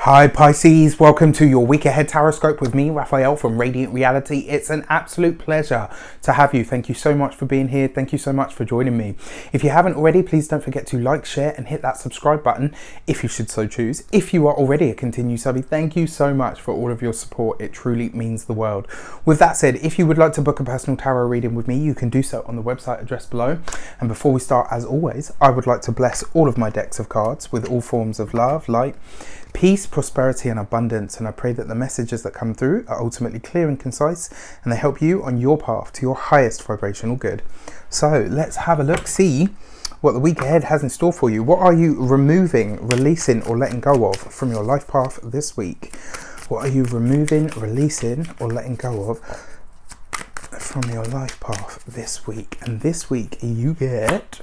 Hi Pisces, welcome to your week ahead tarot with me, Raphael from Reydiant Reality. It's an absolute pleasure to have you. Thank you so much for being here. Thank you so much for joining me. If you haven't already, please don't forget to like, share and hit that subscribe button if you should so choose. If you are already a continued subby, thank you so much for all of your support. It truly means the world. With that said, if you would like to book a personal tarot reading with me, you can do so on the website address below. And before we start, as always, I would like to bless all of my decks of cards with all forms of love, light, peace, prosperity and abundance, and I pray that the messages that come through are ultimately clear and concise and they help you on your path to your highest vibrational good. So let's have a look, see what the week ahead has in store for you. What are you removing, releasing or letting go of from your life path this week? What are you removing, releasing or letting go of from your life path this week? And this week you get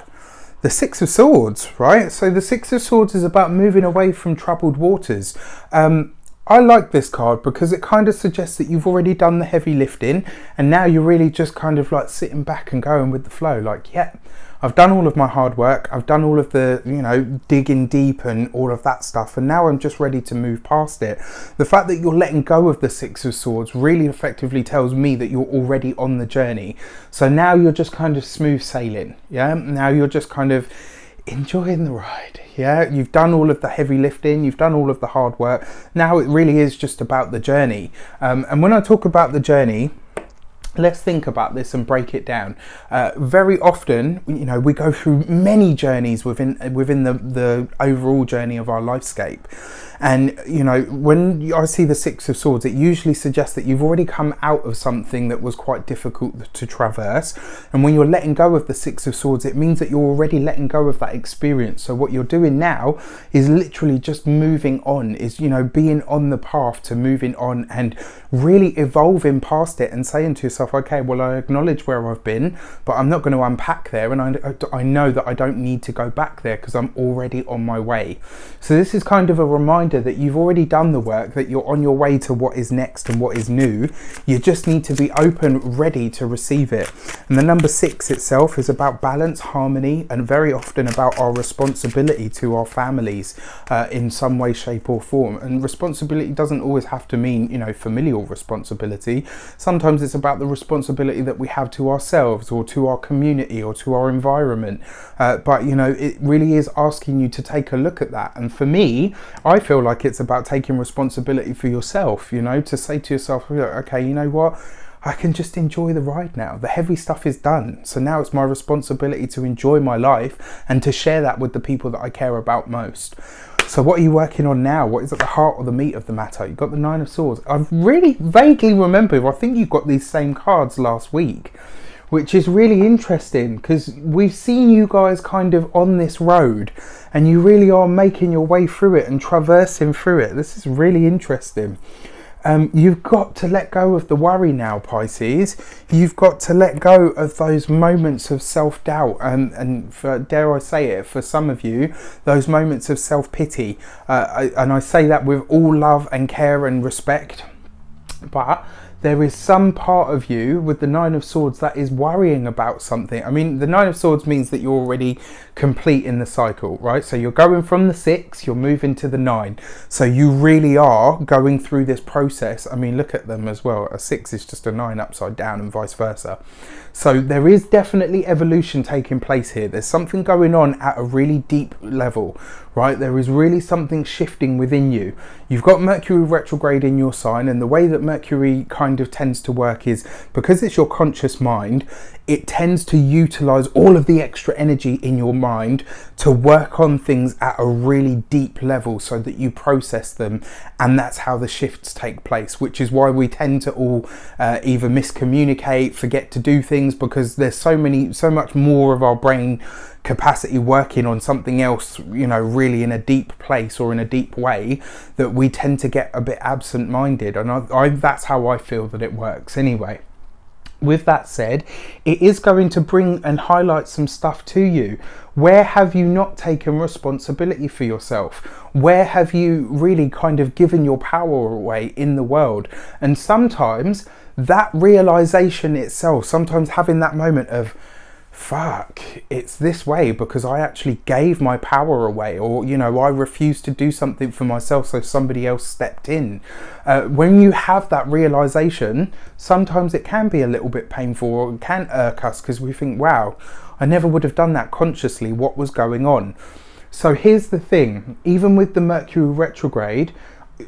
the Six of Swords, right? So the Six of Swords is about moving away from troubled waters. I like this card because it kind of suggests that you've already done the heavy lifting and now you're really just kind of like sitting back and going with the flow. Like, yeah, I've done all of my hard work. I've done all of the, you know, digging deep and all of that stuff. And now I'm just ready to move past it. The fact that you're letting go of the Six of Swords really effectively tells me that you're already on the journey. So now you're just kind of smooth sailing. Yeah. Now you're just kind of enjoying the ride. Yeah, you've done all of the heavy lifting, you've done all of the hard work. Now it really is just about the journey. And when I talk about the journey, let's think about this and break it down. Very often, you know, we go through many journeys within the overall journey of our lifescape. And, you know, when I see the Six of Swords, it usually suggests that you've already come out of something that was quite difficult to traverse. And when you're letting go of the Six of Swords, it means that you're already letting go of that experience. So what you're doing now is literally just moving on, is, you know, being on the path to moving on and really evolving past it and saying to yourself, okay, well, I acknowledge where I've been, but I'm not going to unpack there. And I know that I don't need to go back there because I'm already on my way. So this is kind of a reminder that you've already done the work, that you're on your way to what is next and what is new. You just need to be open, ready to receive it. And the number 6 itself is about balance, harmony, and very often about our responsibility to our families in some way, shape or form. And responsibility doesn't always have to mean, you know, familial responsibility. Sometimes it's about the responsibility that we have to ourselves or to our community or to our environment. But, you know, it really is asking you to take a look at that. And for me, I feel like it's about taking responsibility for yourself, you know, to say to yourself, okay, you know what? I can just enjoy the ride now. The heavy stuff is done. So now it's my responsibility to enjoy my life and to share that with the people that I care about most. So what are you working on now? What is at the heart or the meat of the matter? You've got the Nine of Swords. I really vaguely remember, I think you got these same cards last week, which is really interesting because we've seen you guys kind of on this road and you really are making your way through it and traversing through it. This is really interesting. You've got to let go of the worry now, Pisces. You've got to let go of those moments of self-doubt and for, dare I say it, for some of you, those moments of self-pity. And I say that with all love and care and respect. But there is some part of you with the Nine of Swords that is worrying about something. I mean, the Nine of Swords means that you're already complete in the cycle, right? So you're going from the 6, you're moving to the 9. So you really are going through this process. I mean, look at them as well. A 6 is just a 9 upside down and vice versa. So there is definitely evolution taking place here. There's something going on at a really deep level, right? There is really something shifting within you. You've got Mercury retrograde in your sign, and the way that Mercury kind of tends to work is because it's your conscious mind, it tends to utilize all of the extra energy in your mind to work on things at a really deep level so that you process them, and that's how the shifts take place, which is why we tend to all either miscommunicate, forget to do things, because there's so much more of our brain capacity working on something else, you know, really in a deep place or in a deep way, that we tend to get a bit absent-minded. And that's how I feel that it works anyway. With that said, it is going to bring and highlight some stuff to you. Where have you not taken responsibility for yourself? Where have you really kind of given your power away in the world? And sometimes that realization itself, sometimes having that moment of fuck, it's this way because I actually gave my power away, or you know, I refused to do something for myself so somebody else stepped in. When you have that realization, sometimes it can be a little bit painful, or it can irk us because we think, wow, I never would have done that consciously. What was going on? So here's the thing, even with the Mercury retrograde,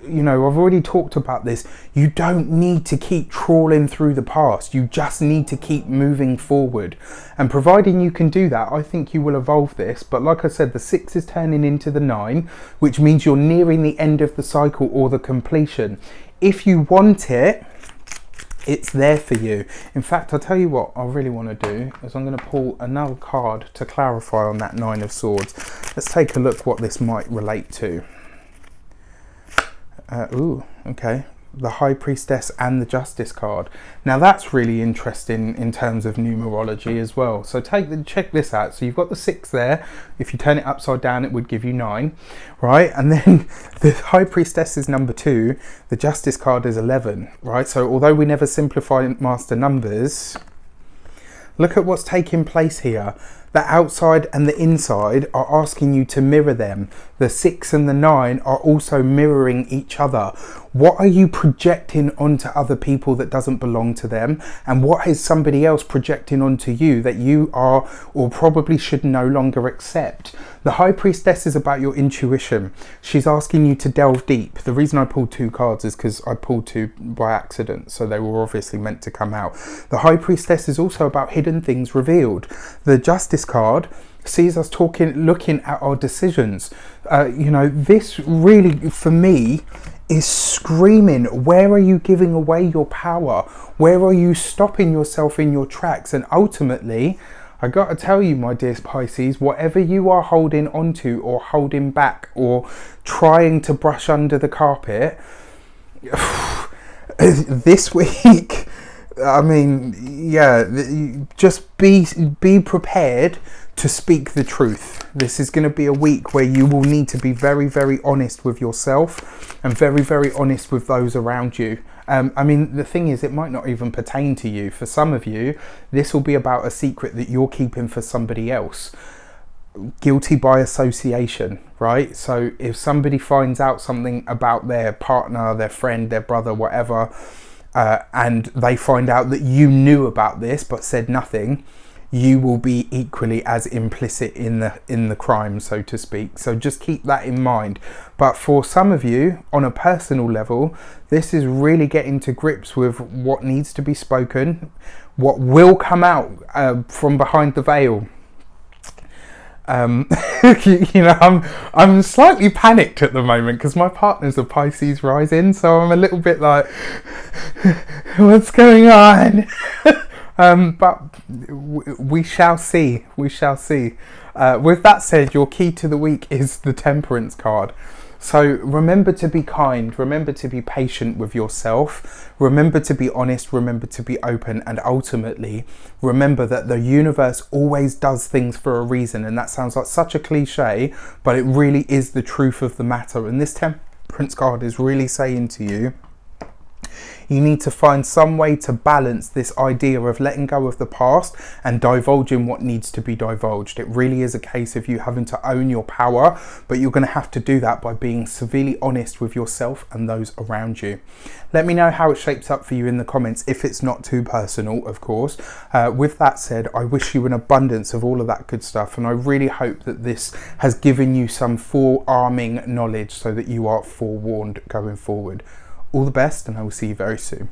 you know, I've already talked about this. You don't need to keep trawling through the past. You just need to keep moving forward. And providing you can do that, I think you will evolve this. But like I said, the 6 is turning into the 9, which means you're nearing the end of the cycle or the completion. If you want it, it's there for you. In fact, I'll tell you what I really want to do is I'm going to pull another card to clarify on that 9 of Swords. Let's take a look what this might relate to. Ooh, okay. The High Priestess and the Justice card. Now that's really interesting in terms of numerology as well. So check this out. So you've got the 6 there. If you turn it upside down, it would give you 9, right? And then the High Priestess is number 2. The Justice card is 11, right? So although we never simplify master numbers, look at what's taking place here. The outside and the inside are asking you to mirror them. The 6 and the 9 are also mirroring each other. What are you projecting onto other people that doesn't belong to them? And what is somebody else projecting onto you that you are or probably should no longer accept? The High Priestess is about your intuition. She's asking you to delve deep. The reason I pulled 2 cards is because I pulled 2 by accident, so they were obviously meant to come out. The High Priestess is also about hidden things revealed. The Justice card sees us looking at our decisions. You know, this really, for me, is screaming, where are you giving away your power? Where are you stopping yourself in your tracks? And ultimately, I got to tell you, my dear Pisces, whatever you are holding onto or holding back or trying to brush under the carpet, this week, I mean, yeah, just be prepared to speak the truth. This is going to be a week where you will need to be very, very honest with yourself and very, very honest with those around you. I mean, the thing is, it might not even pertain to you. For some of you, this will be about a secret that you're keeping for somebody else. Guilty by association, right? So if somebody finds out something about their partner, their friend, their brother, whatever, and they find out that you knew about this but said nothing, you will be equally as implicit in the crime, so to speak. So just keep that in mind. But for some of you, on a personal level, this is really getting to grips with what needs to be spoken, what will come out from behind the veil. You know, I'm slightly panicked at the moment because my partner's a Pisces rising, so I'm a little bit like, what's going on? But we shall see. We shall see. With that said, your key to the week is the Temperance card. So remember to be kind, remember to be patient with yourself, remember to be honest, remember to be open, and ultimately remember that the universe always does things for a reason. And that sounds like such a cliche, but it really is the truth of the matter. And this Temperance card is really saying to you, you need to find some way to balance this idea of letting go of the past and divulging what needs to be divulged. It really is a case of you having to own your power, but you're going to have to do that by being severely honest with yourself and those around you. Let me know how it shapes up for you in the comments, if it's not too personal, of course. With that said, I wish you an abundance of all of that good stuff, and I really hope that this has given you some forearming knowledge so that you are forewarned going forward. All the best, and I will see you very soon.